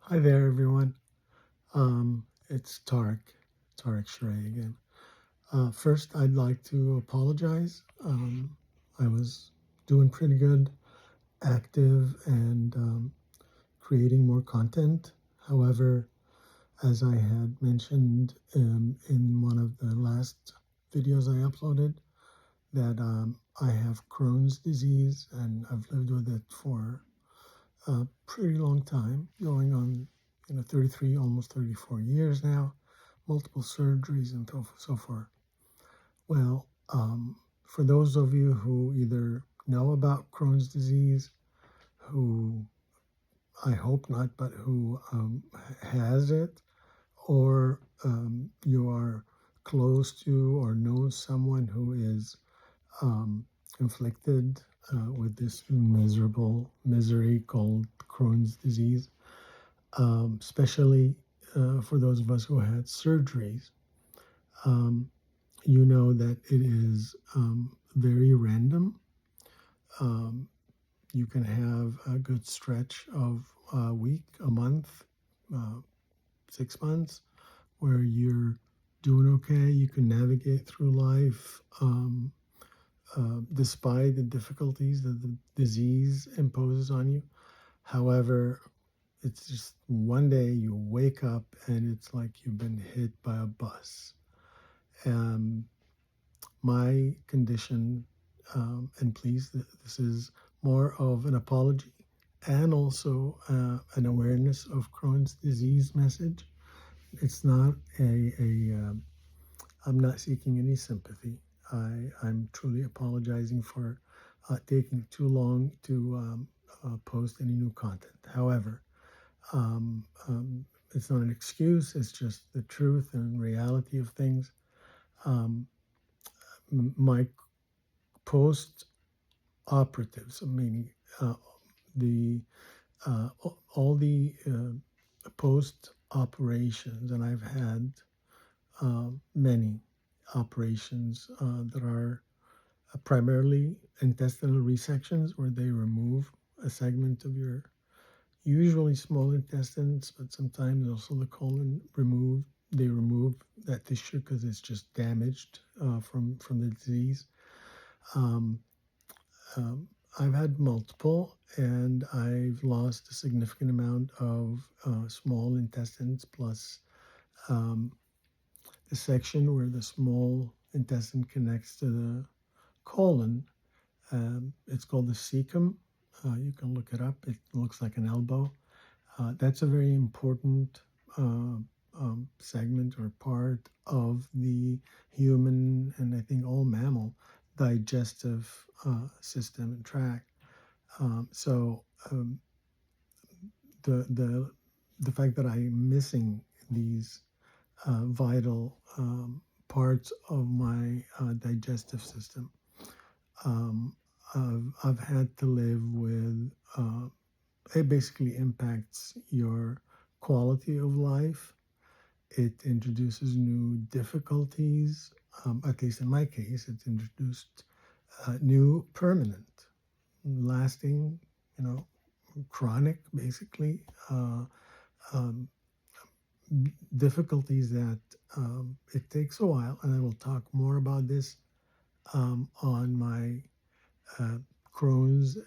Hi there, everyone. It's Tariq Shureih again. First, I'd like to apologize. I was doing pretty good, active, and creating more content. However, as I had mentioned in one of the last videos I uploaded, that I have Crohn's disease and I've lived with it for a pretty long time, going on 33, almost 34 years now, multiple surgeries and so forth. Well, for those of you who either know about Crohn's disease, who I hope not, but who has it, or you are close to or know someone who is um, inflicted with this miserable misery called Crohn's disease, especially for those of us who had surgeries. Um, you know that it is very random. Um, you can have a good stretch of a week, a month, uh, 6 months where you're doing okay. You can navigate through life despite the difficulties that the disease imposes on you. However, it's just one day you wake up and it's like you've been hit by a bus. Um, my condition, and please, this is more of an apology and also an awareness of Crohn's disease message. It's not I'm not seeking any sympathy. I'm truly apologizing for taking too long to post any new content. However, um, um, it's not an excuse, it's just the truth and reality of things. Um, my post operatives, meaning the all the post operations, and I've had many operations that are primarily intestinal resections, where they remove a segment of your usually small intestines, but sometimes also the colon removed. They remove that tissue because it's just damaged from the disease. Um, um, I've had multiple, and I've lost a significant amount of small intestines, plus um, the section where the small intestine connects to the colon. It's called the cecum. You can look it up. It looks like an elbow. That's a very important segment or part of the human and I think all mammal digestive system and tract. So the the fact that I'm missing these vital parts of my digestive system, um, I've had to live with. It basically impacts your quality of life. It introduces new difficulties. At least in my case, it's introduced new permanent, lasting, you know, chronic, basically, um, difficulties that it takes a while. And I will talk more about this on my uh, Crohn's,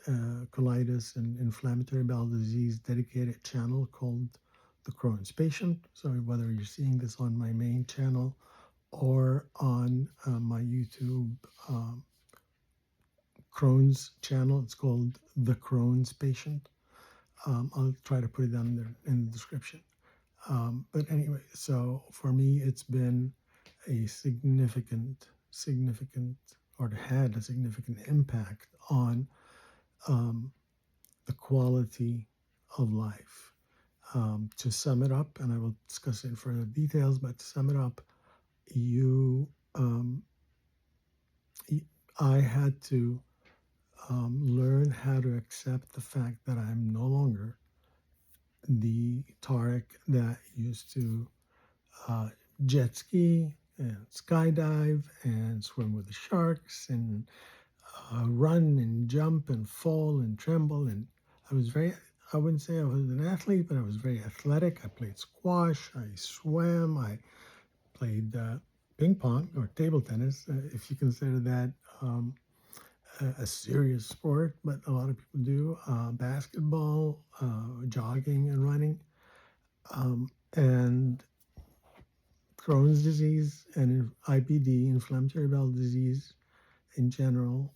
colitis, and inflammatory bowel disease dedicated channel called The Crohn's Patient. So whether you're seeing this on my main channel or on my YouTube Crohn's channel, it's called The Crohn's Patient. I'll try to put it down there in the description. But anyway, so for me, it's been a significant, or had a significant impact on um, the quality of life. To sum it up, and I will discuss it in further details, but to sum it up, you, um, I had to learn how to accept the fact that I'm no longer the Tariq that used to uh, jet ski and skydive and swim with the sharks and run and jump and fall and tremble. And I was very, I wouldn't say I was an athlete, but I was very athletic. I played squash, I swam, I played ping pong or table tennis, if you consider that um, a serious sport, but a lot of people do. Basketball, jogging, and running. And Crohn's disease and IBD, inflammatory bowel disease in general,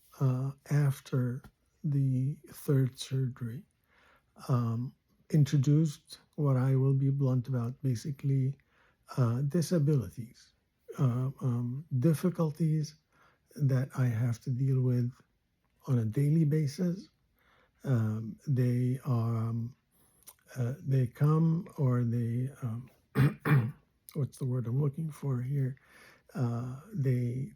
after the third surgery, um, introduced what I will be blunt about, basically disabilities, difficulties that I have to deal with on a daily basis. They come, or what's the word I'm looking for here? They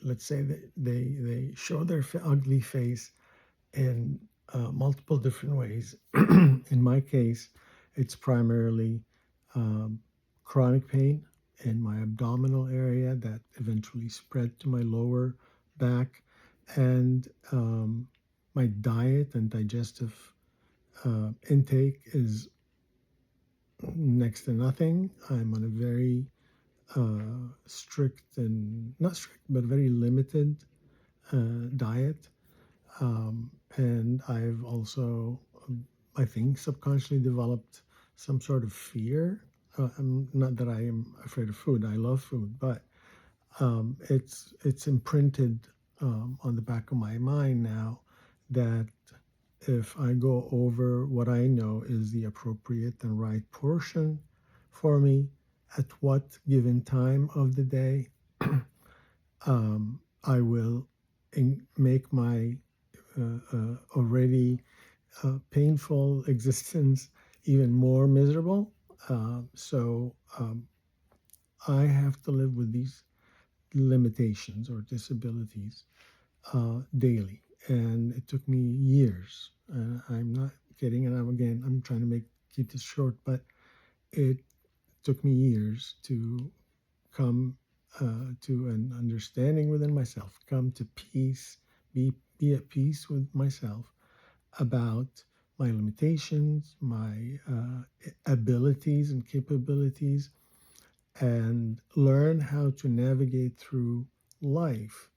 Let's say that they show their ugly face in multiple different ways. In my case, it's primarily um, chronic pain in my abdominal area that eventually spread to my lower back, and my diet and digestive intake is next to nothing. I'm on a very strict, and not strict, but very limited diet. And I've also, I think, subconsciously developed some sort of fear. Not that I am afraid of food. I love food, but it's imprinted on the back of my mind now that if I go over what I know is the appropriate and right portion for me at what given time of the day, I will make my already painful existence even more miserable. So I have to live with these limitations or disabilities daily, and it took me years. I'm not kidding, and I'm trying to keep this short, but it took me years to come to an understanding within myself, come to peace, be at peace with myself about my limitations, my abilities and capabilities, and learn how to navigate through life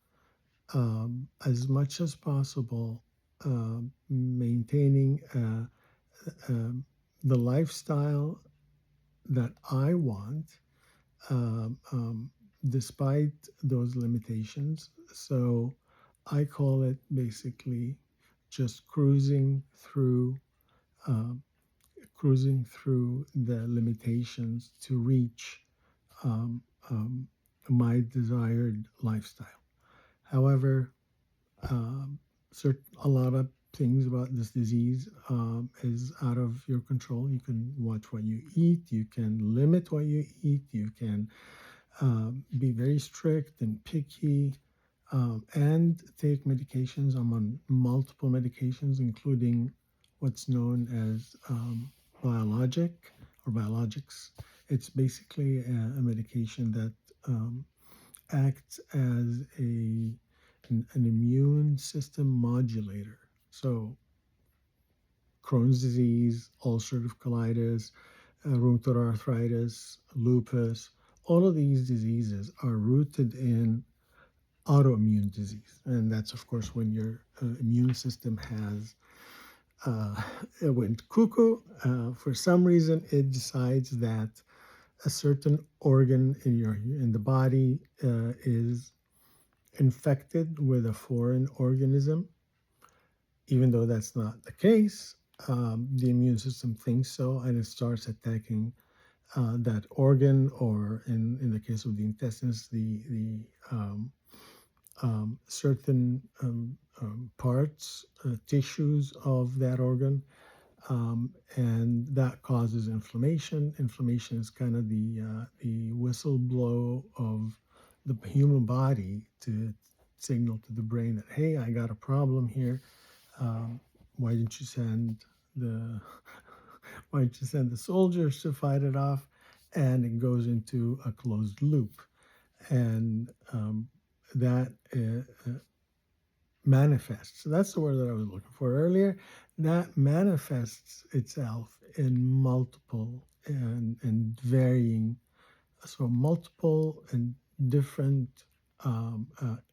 as much as possible, maintaining um, the lifestyle that I want, um, um, despite those limitations. So I call it basically just uh, cruising through the limitations to reach um, um, my desired lifestyle. However, um, a lot of things about this disease is out of your control. You can watch what you eat, you can limit what you eat, you can be very strict and picky, and take medications. I'm on multiple medications, including what's known as biologic or biologics. It's basically a medication that acts as an immune system modulator. So Crohn's disease, ulcerative colitis, rheumatoid arthritis, lupus, all of these diseases are rooted in autoimmune disease. And that's, of course, when your immune system has uh, it went cuckoo. For some reason, it decides that a certain organ in the body is infected with a foreign organism, even though that's not the case. The immune system thinks so, and it starts attacking that organ, or in the case of the intestines, the certain parts, tissues of that organ, and that causes inflammation. Inflammation is kind of the whistle blow of the human body to signal to the brain that, hey, I got a problem here. Um, why didn't you send the why didn't you send the soldiers to fight it off? And it goes into a closed loop, and that manifests. So that's the word that I was looking for earlier. That manifests itself in multiple and varying, so multiple and different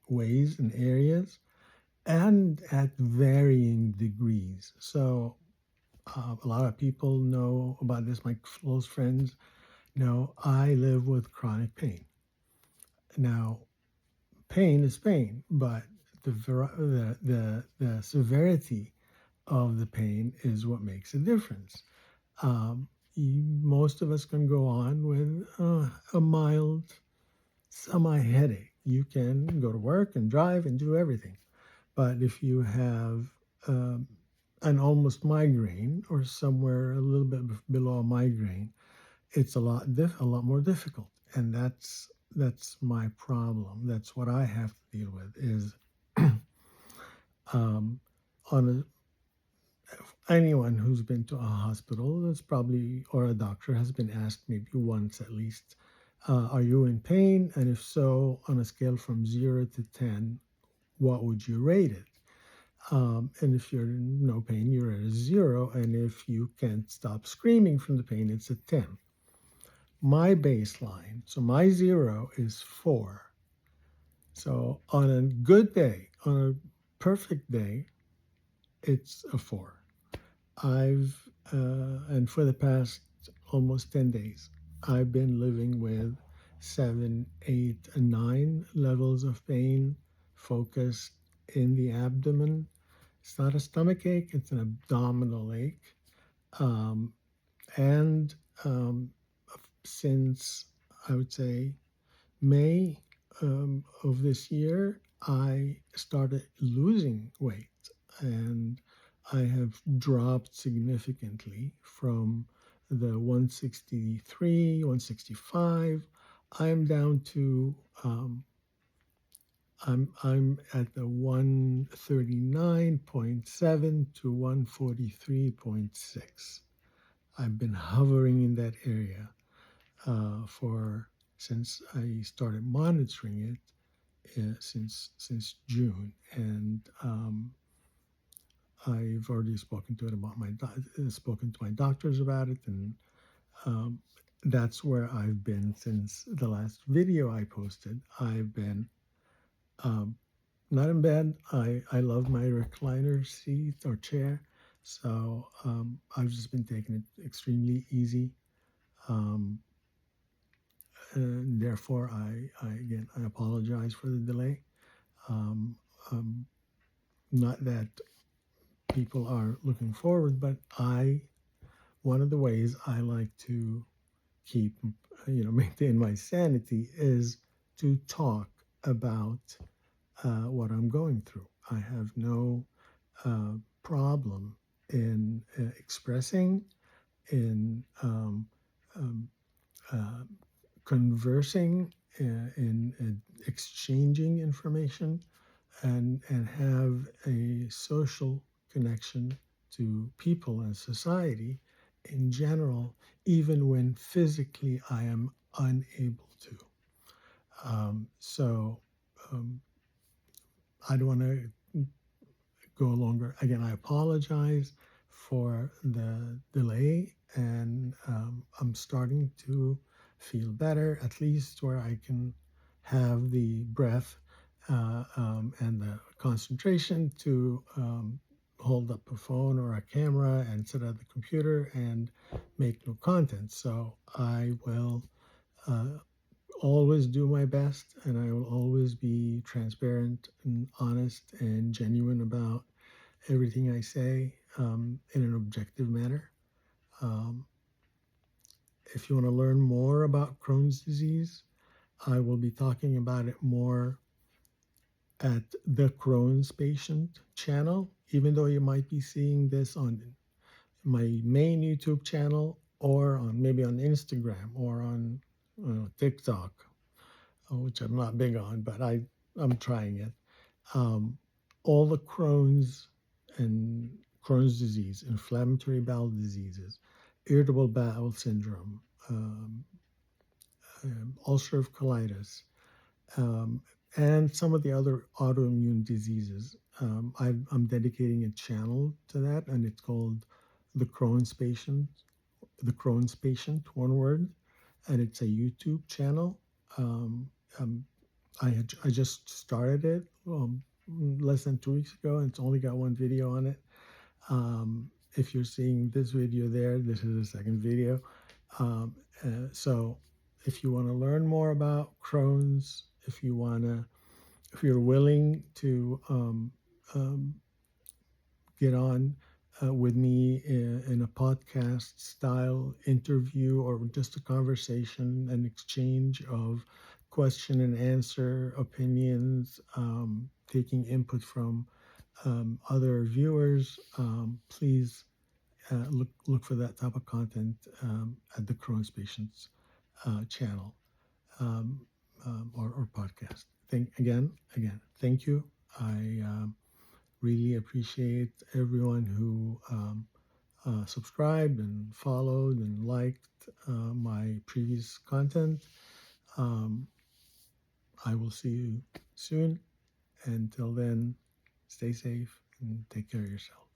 ways and areas, and at varying degrees. So a lot of people know about this. My close friends know I live with chronic pain. Now, pain is pain, but the severity of the pain is what makes a difference. Most of us can go on with a mild semi headache. You can go to work and drive and do everything. But if you have um, an almost migraine or somewhere a little bit below a migraine, it's a lot more difficult, and that's my problem. That's what I have to deal with is um, on anyone who's been to a hospital, that's probably, or a doctor has been asked maybe once at least, are you in pain? And if so, on a scale from 0 to 10, what would you rate it? And if you're in no pain, you're at a 0. And if you can't stop screaming from the pain, it's a 10. My baseline, so my 0 is 4. So on a good day, on a perfect day, it's a 4. And for the past almost 10 days, I've been living with 7, 8, and 9 levels of pain focused in the abdomen. It's not a stomach ache, it's an abdominal ache. Um, and since I would say May of this year, I started losing weight, and I have dropped significantly from the 163, 165. I'm down to I'm at the 139.7 to 143.6. I've been hovering in that area for since I started monitoring it since June, and I've already spoken to my doctors about it, and um, that's where I've been since the last video I posted. I've been um, not in bed. I love my recliner seat or chair, so I've just been taking it extremely easy. Um, and therefore, I apologize for the delay. Um, um, Not that people are looking forward, but one of the ways I like to keep, maintain my sanity is to talk about what I'm going through. I have no problem in expressing, in um, uh, conversing, in exchanging information, and have a social connection to people and society in general, even when physically I am unable to. So I don't want to go longer. Again, I apologize for the delay, and I'm starting to feel better, at least where I can have the breath and the concentration to hold up a phone or a camera and sit at the computer and make new content. So I will uh, always do my best, and I will always be transparent and honest and genuine about everything I say in an objective manner. Um, if you want to learn more about Crohn's disease, I will be talking about it more at the Crohn's Patient channel, even though you might be seeing this on my main YouTube channel or on maybe on Instagram or on TikTok, which I'm not big on, but I'm trying it. Um, all the Crohn's disease, inflammatory bowel diseases, irritable bowel syndrome, um, ulcerative colitis, um, and some of the other autoimmune diseases I'm dedicating a channel to that, and it's called the Crohn's Patient. The Crohn's Patient, one word, and it's a YouTube channel. Um, um, I just started it less than 2 weeks ago, and it's only got one video on it. If you're seeing this video there, this is the second video. So if you want to learn more about Crohn's, if you're willing to um, get on with me in a podcast style interview or just a conversation, an exchange of question and answer, opinions, taking input from other viewers, please look for that type of content at the Crohn's Patients channel or podcast. Thank you. I really appreciate everyone who subscribed and followed and liked my previous content. Um, I will see you soon. Until then, stay safe and take care of yourself.